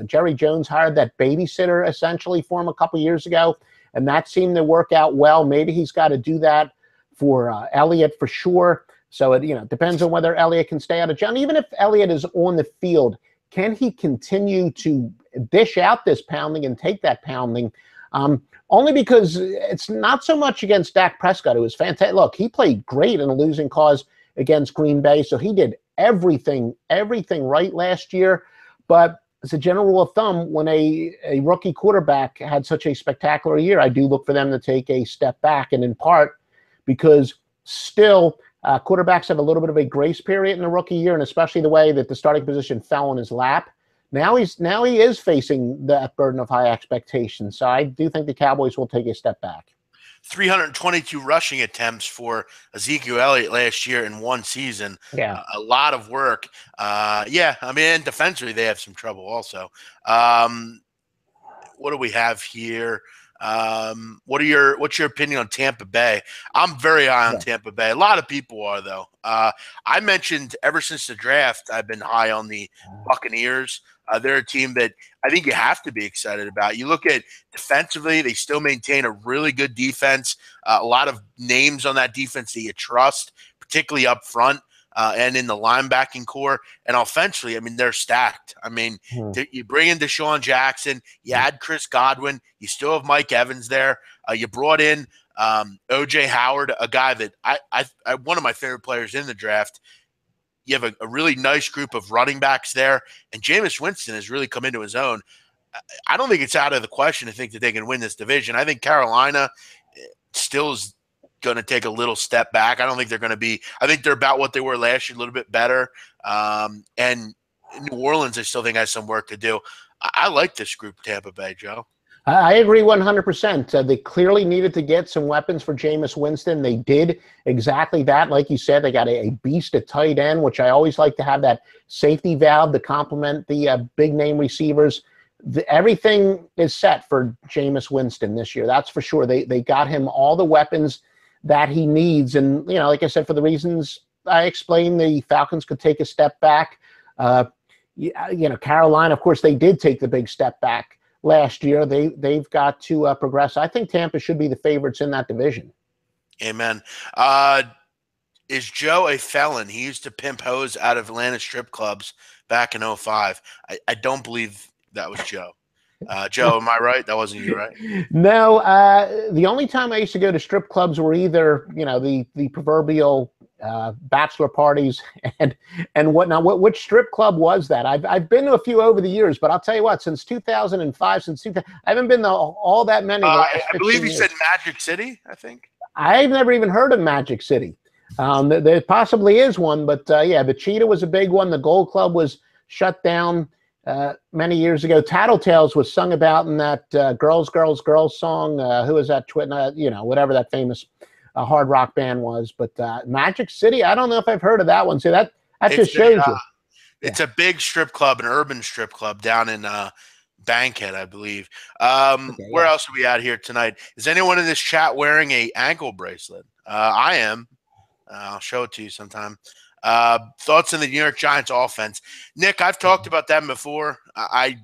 Jerry Jones hired that babysitter essentially for him a couple years ago, and that seemed to work out well. Maybe he's got to do that for Elliott for sure. So it depends on whether Elliott can stay out of jail. And even if Elliott is on the field, can he continue to dish out this pounding and take that pounding? Only because it's not so much against Dak Prescott, who was fantastic. Look, he played great in a losing cause against Green Bay, so he did everything right last year. But as a general rule of thumb, when a rookie quarterback had such a spectacular year, I do look for them to take a step back, and in part because still quarterbacks have a little bit of a grace period in the rookie year, and especially the way that the starting position fell in his lap. Now he is facing that burden of high expectations. So I do think the Cowboys will take a step back. 322 rushing attempts for Ezekiel Elliott last year in one season. Yeah. A lot of work. Defensively, they have some trouble also. What do we have here? What's your opinion on Tampa Bay? I'm very high on Tampa Bay. A lot of people are, though. I mentioned ever since the draft, I've been high on the Buccaneers. They're a team that I think you have to be excited about. You look at defensively, they still maintain a really good defense. A lot of names on that defense that you trust, particularly up front and in the linebacking core. And offensively, they're stacked. You bring in Deshaun Jackson, you add Chris Godwin, you still have Mike Evans there. You brought in O.J. Howard, a guy that I one of my favorite players in the draft. You have a really nice group of running backs there, and Jameis Winston has really come into his own. I don't think it's out of the question to think that they can win this division. I think Carolina still is going to take a little step back. I don't think they're going to be – I think they're about what they were last year, a little bit better. And New Orleans, I still think, has some work to do. I like this group, Tampa Bay, Joe. I agree 100%. They clearly needed to get some weapons for Jameis Winston. They did exactly that. Like you said, they got a beast at tight end, which I always like to have that safety valve to complement the big-name receivers. Everything is set for Jameis Winston this year. That's for sure. They got him all the weapons that he needs. And, like I said, for the reasons I explained, the Falcons could take a step back. Carolina, of course, they did take the big step back last year. They've got to progress. I think Tampa should be the favorites in that division. Amen. Is Joe a felon? He used to pimp hoes out of Atlanta strip clubs back in '05. I don't believe that was Joe. Joe, am I right? That wasn't you, right? No, the only time I used to go to strip clubs were either, the proverbial bachelor parties and whatnot. Which strip club was that? I've been to a few over the years, but I'll tell you what, since 2005, since 2000, I haven't been to all that many the last I 15 believe you years. said Magic City, I think. I've never even heard of Magic City. There possibly is one, but yeah, the Cheetah was a big one. The Gold Club was shut down many years ago. Tattletales was sung about in that "Girls, Girls, Girls" song. Who was that? Whatever that famous hard rock band was. But Magic City, I don't know if I've heard of that one. So that just shows you. It's a big strip club, an urban strip club down in Bankhead, I believe. Where else are we at here tonight? Is anyone in this chat wearing a ankle bracelet? I am. I'll show it to you sometime. Thoughts on the New York Giants offense? Nick, I've talked about them before. I'm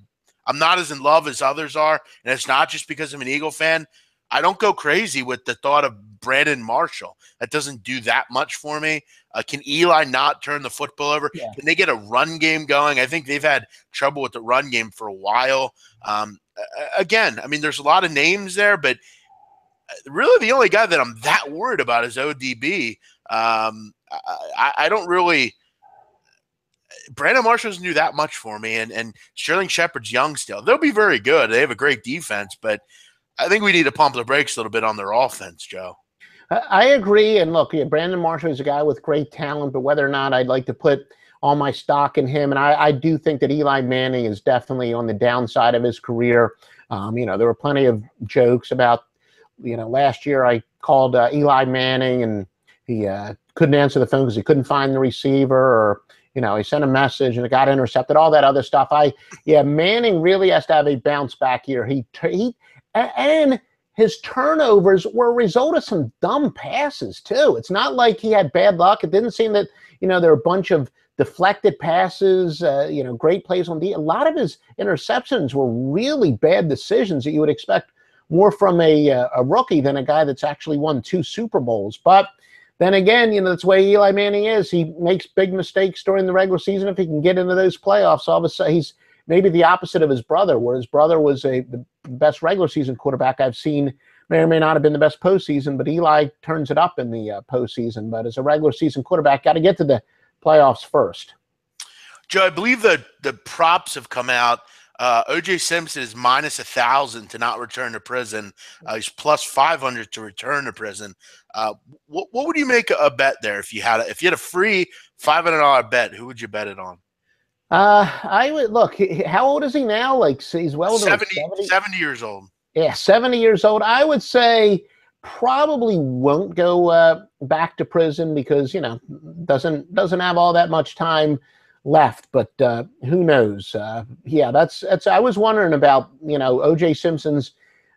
not as in love as others are, and it's not just because I'm an Eagle fan. I don't go crazy with the thought of Brandon Marshall. That doesn't do that much for me. Can Eli not turn the football over? Yeah. Can they get a run game going? I think they've had trouble with the run game for a while. Again, I mean, there's a lot of names there, but really the only guy that I'm that worried about is ODB. I don't really – Brandon Marshall doesn't do that much for me, and Sterling Shepard's young still. They'll be very good. They have a great defense, but I think we need to pump the brakes a little bit on their offense, Joe. I agree. And look, Brandon Marshall is a guy with great talent, but whether or not I'd like to put all my stock in him, and I do think that Eli Manning is definitely on the downside of his career. There were plenty of jokes about, last year I called Eli Manning and he couldn't answer the phone because he couldn't find the receiver, or he sent a message and it got intercepted, all that other stuff. Manning really has to have a bounce back year. And his turnovers were a result of some dumb passes too. It's not like he had bad luck. It didn't seem that, there were a bunch of deflected passes, great plays on D. A lot of his interceptions were really bad decisions that you would expect more from a rookie than a guy that's actually won 2 Super Bowls. But then again, that's the way Eli Manning is. He makes big mistakes during the regular season. If he can get into those playoffs, all of a sudden he's maybe the opposite of his brother, where his brother was the best regular season quarterback I've seen. May or may not have been the best postseason, but Eli turns it up in the postseason. But as a regular season quarterback, got to get to the playoffs first. Joe, I believe the props have come out. O.J. Simpson is minus 1,000 to not return to prison. He's plus 500 to return to prison. What would you make a bet there if you had a free $500 bet? Who would you bet it on? I would look. How old is he now? Like he's well over 70 years old. Yeah, 70 years old. I would say probably won't go back to prison because doesn't have all that much time left. But who knows? That's. I was wondering about O.J. Simpson's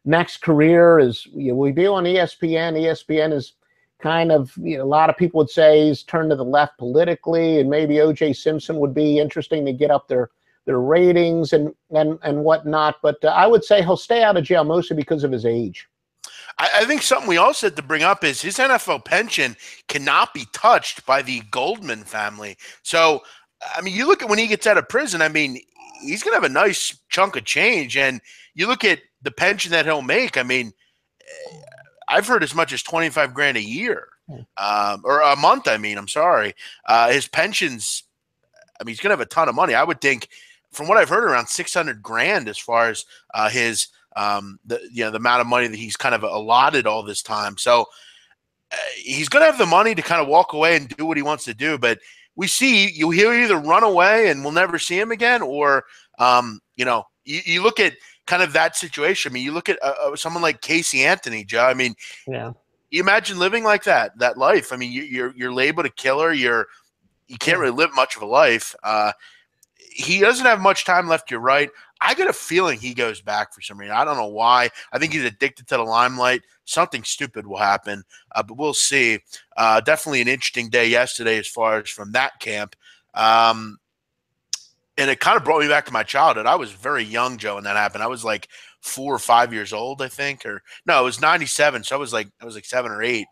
next career. Is we be on ESPN. ESPN is kind of, a lot of people would say he's turned to the left politically, and maybe O.J. Simpson would be interesting to get up their ratings and whatnot. But I would say he'll stay out of jail mostly because of his age. I think something we also had to bring up is his NFL pension cannot be touched by the Goldman family. So, I mean, you look at when he gets out of prison, I mean, he's going to have a nice chunk of change. And you look at the pension that he'll make, I mean, I've heard as much as $25,000 a year, or a month. I mean, I'm sorry. His pensions, I mean, he's going to have a ton of money. I would think, from what I've heard, around $600,000 as far as his the amount of money that he's kind of allotted all this time. So he's going to have the money to kind of walk away and do what he wants to do. But we see he'll either run away and we'll never see him again, or you look at kind of that situation. I mean, you look at someone like Casey Anthony, Joe. I mean, yeah. You imagine living like that life. I mean, you're labeled a killer. You can't really live much of a life. He doesn't have much time left. You're right. I get a feeling he goes back for some reason. I don't know why. I think he's addicted to the limelight. Something stupid will happen, but we'll see. Definitely an interesting day yesterday as far as from that camp. And it kind of brought me back to my childhood. I was very young, Joe, when that happened. I was like 4 or 5 years old, I think. Or no, it was 97. So I was like 7 or 8.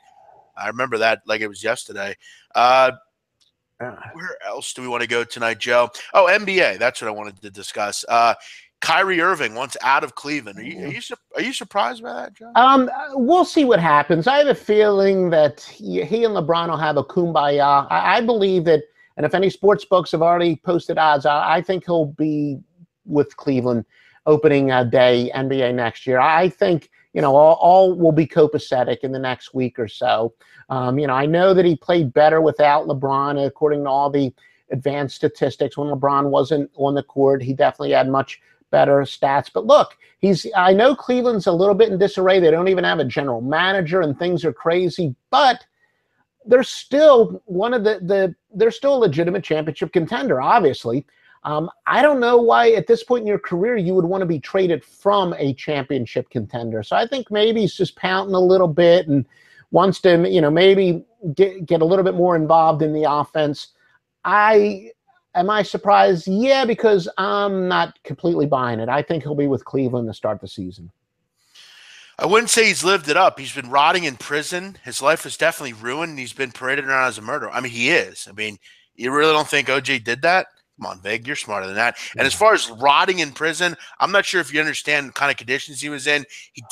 I remember that like it was yesterday. Where else do we want to go tonight, Joe? Oh, NBA. That's what I wanted to discuss. Kyrie Irving wants out of Cleveland. Are you surprised by that, Joe? We'll see what happens. I have a feeling that he and LeBron will have a kumbaya. I believe that, and if any sports books have already posted odds, I think he'll be with Cleveland opening day NBA next year. I think, all will be copacetic in the next week or so. I know that he played better without LeBron, according to all the advanced statistics. When LeBron wasn't on the court, he definitely had much better stats. But look, I know Cleveland's a little bit in disarray. They don't even have a general manager and things are crazy, but they're still they're still a legitimate championship contender, obviously. I don't know why at this point in your career you would want to be traded from a championship contender. So I think maybe he's just pouting a little bit and wants to, maybe get a little bit more involved in the offense. Am I surprised? Yeah, because I'm not completely buying it. I think he'll be with Cleveland to start the season. I wouldn't say he's lived it up. He's been rotting in prison. His life is definitely ruined. And he's been paraded around as a murderer. I mean, he is. I mean, you really don't think OJ did that? Come on, Vig, you're smarter than that. And as far as rotting in prison, I'm not sure if you understand the kind of conditions he was in. He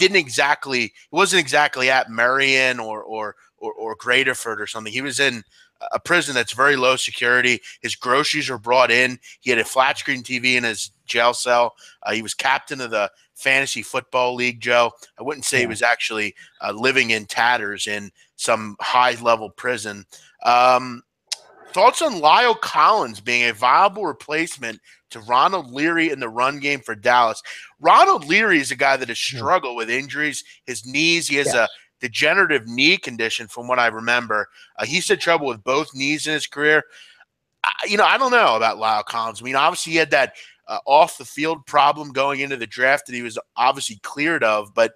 wasn't exactly at Marion or Graterford or something. He was in a prison that's very low security. His groceries are brought in. He had a flat screen TV in his jail cell. He was captain of the fantasy football league, Joe. I wouldn't say he was actually living in tatters in some high-level prison. Thoughts on Lyle Collins being a viable replacement to Ronald Leary in the run game for Dallas? Ronald Leary is a guy that has struggled with injuries. His knees, he has a degenerative knee condition from what I remember. He's had trouble with both knees in his career. I don't know about Lyle Collins. I mean, obviously he had that off-the-field problem going into the draft that he was obviously cleared of, but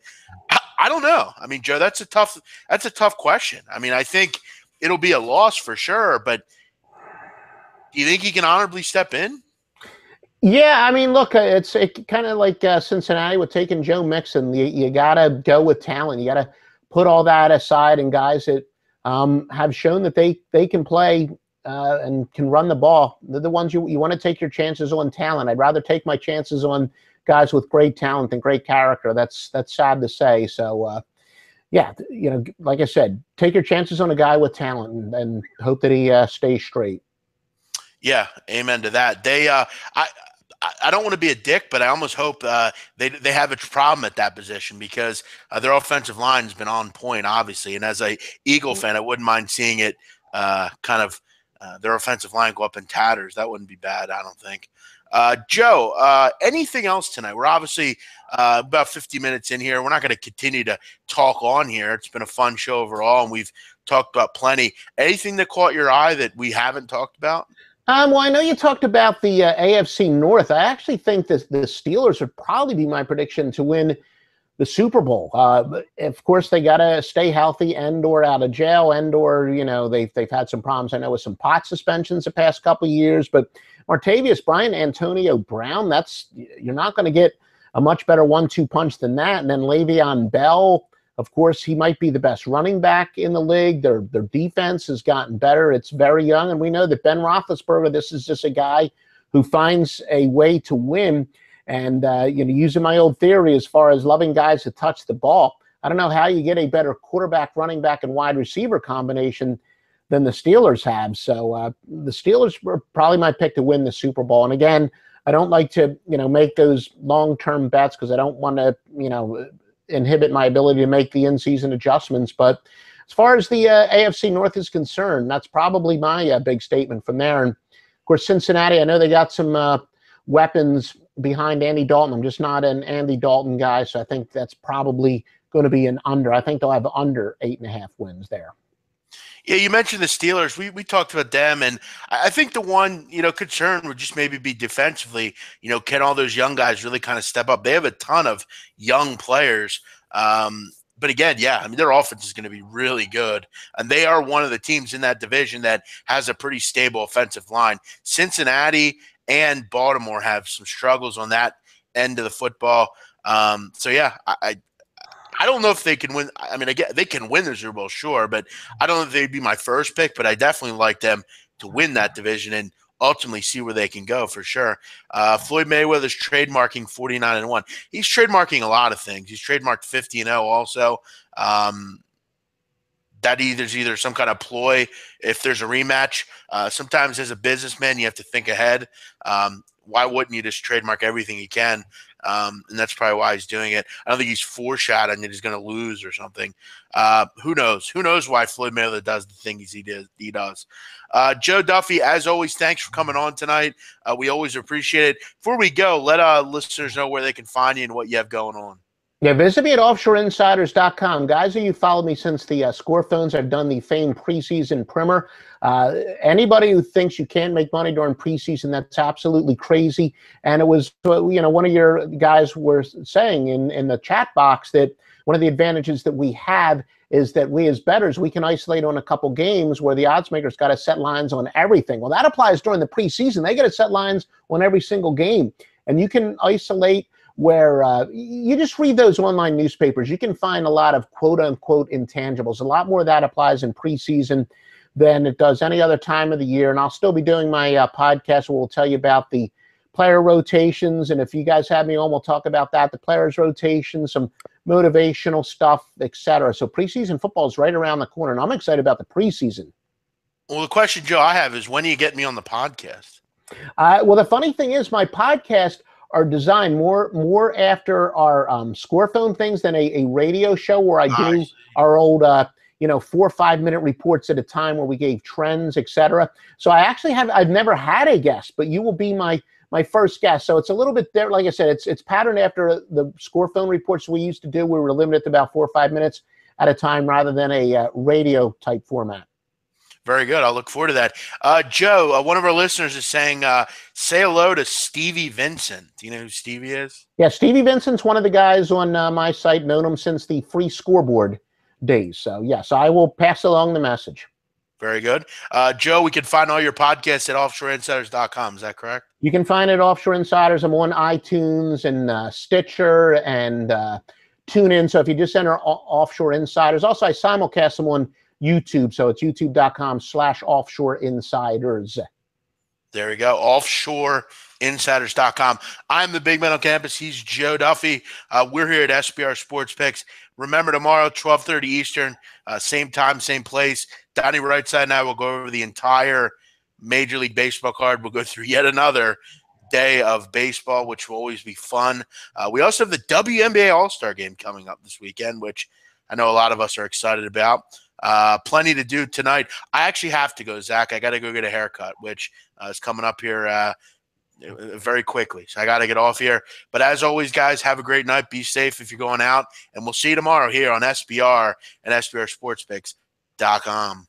I don't know. I mean, Joe, that's a tough question. I mean, I think it'll be a loss for sure, but do you think he can honorably step in? Yeah, I mean, look, it's kind of like Cincinnati with taking Joe Mixon. You got to go with talent. You got to put all that aside, and guys that have shown that they can play and can run the ball. They're the ones you want to take your chances on talent. I'd rather take my chances on guys with great talent and great character. That's sad to say. So, yeah, like I said, take your chances on a guy with talent and hope that he stays straight. Yeah, amen to that. I don't want to be a dick, but I almost hope they have a problem at that position because their offensive line has been on point, obviously. And as a Eagle fan, I wouldn't mind seeing it their offensive line go up in tatters. That wouldn't be bad, I don't think. Joe, anything else tonight? We're obviously about 50 minutes in here. We're not going to continue to talk on here. It's been a fun show overall, and we've talked about plenty. Anything that caught your eye that we haven't talked about? Well, I know you talked about the AFC North. I actually think that the Steelers would probably be my prediction to win the Super Bowl. Of course, they got to stay healthy and/or out of jail, and/or they've had some problems. I know with some pot suspensions the past couple of years, but Martavius Bryant, Antonio Brown, you're not going to get a much better 1-2 punch than that. And then Le'Veon Bell. Of course, he might be the best running back in the league. Their defense has gotten better. It's very young. And we know that Ben Roethlisberger, this is just a guy who finds a way to win. And, using my old theory as far as loving guys to touch the ball, I don't know how you get a better quarterback, running back, and wide receiver combination than the Steelers have. So the Steelers were probably my pick to win the Super Bowl. And again, I don't like to, make those long-term bets because I don't want to, inhibit my ability to make the in-season adjustments. But as far as the AFC North is concerned, that's probably my big statement from there. And of course, Cincinnati, I know they got some weapons behind Andy Dalton. I'm just not an Andy Dalton guy, so I think that's probably going to be an under. I think they'll have under 8.5 wins there. Yeah, you mentioned the Steelers. We talked about them, and I think the one concern would just maybe be defensively. Can all those young guys really kind of step up? They have a ton of young players, but again, yeah, I mean their offense is going to be really good, and they are one of the teams in that division that has a pretty stable offensive line. Cincinnati and Baltimore have some struggles on that end of the football. So yeah, I don't know if they can win. I mean, again, they can win the Super Bowl, sure, but I don't know if they'd be my first pick. But I definitely like them to win that division and ultimately see where they can go for sure. Floyd Mayweather's trademarking 49-1. He's trademarking a lot of things. He's trademarked 50-0 also. That is either some kind of ploy if there's a rematch. Sometimes as a businessman, you have to think ahead. Why wouldn't you just trademark everything you can? And that's probably why he's doing it. I don't think he's foreshadowing that he's going to lose or something. Who knows? Who knows why Floyd Mayweather does the things he does. Joe Duffy, as always, thanks for coming on tonight. We always appreciate it. Before we go, let listeners know where they can find you and what you have going on. Yeah, visit me at offshoreinsiders.com. Guys, you followed me since the Score Phones. I've done the famed preseason primer. Anybody who thinks you can't make money during preseason, that's absolutely crazy. And it was, one of your guys were saying in the chat box that one of the advantages that we have is that we as bettors, we can isolate on a couple games where the odds makers got to set lines on everything. Well, that applies during the preseason. They got to set lines on every single game. And you can isolate where you just read those online newspapers. You can find a lot of quote-unquote intangibles. A lot more of that applies in preseason than it does any other time of the year. And I'll still be doing my podcast where we'll tell you about the player rotations. And if you guys have me on, we'll talk about that, the players' rotation, some motivational stuff, etc. So preseason football is right around the corner, and I'm excited about the preseason. Well, the question, Joe, I have is when do you get me on the podcast? Well, the funny thing is my podcast are designed more after our Score Phone things than a radio show where I do our old 4 or 5 minute reports at a time where we gave trends, etc. So I've never had a guest, but you will be my first guest. So it's a little bit there. Like I said, it's patterned after the Score Phone reports we used to do. We were limited to about 4 or 5 minutes at a time rather than a radio type format. Very good. I'll look forward to that. Joe, one of our listeners is saying, say hello to Stevie Vincent. Do you know who Stevie is? Yeah, Stevie Vincent's one of the guys on my site, known him since the free scoreboard days. So, yes, I will pass along the message. Very good. Joe, we can find all your podcasts at offshoreinsiders.com. Is that correct? You can find it at Offshore Insiders. I'm on iTunes and Stitcher and TuneIn. So if you just enter Offshore Insiders. Also, I simulcast them on YouTube, so it's youtube.com/offshoreinsiders. There we go, offshoreinsiders.com. I'm the big man on campus. He's Joe Duffy. We're here at SBR Sports Picks. Remember, tomorrow, 12:30 Eastern, same time, same place. Donnie Rightside and I will go over the entire Major League Baseball card. We'll go through yet another day of baseball, which will always be fun. We also have the WNBA All-Star Game coming up this weekend, which I know a lot of us are excited about. Plenty to do tonight. I actually have to go, Zach. I got to go get a haircut, which is coming up here very quickly. So I got to get off here. But as always, guys, have a great night. Be safe if you're going out. And we'll see you tomorrow here on SBR and SBRSportsPicks.com.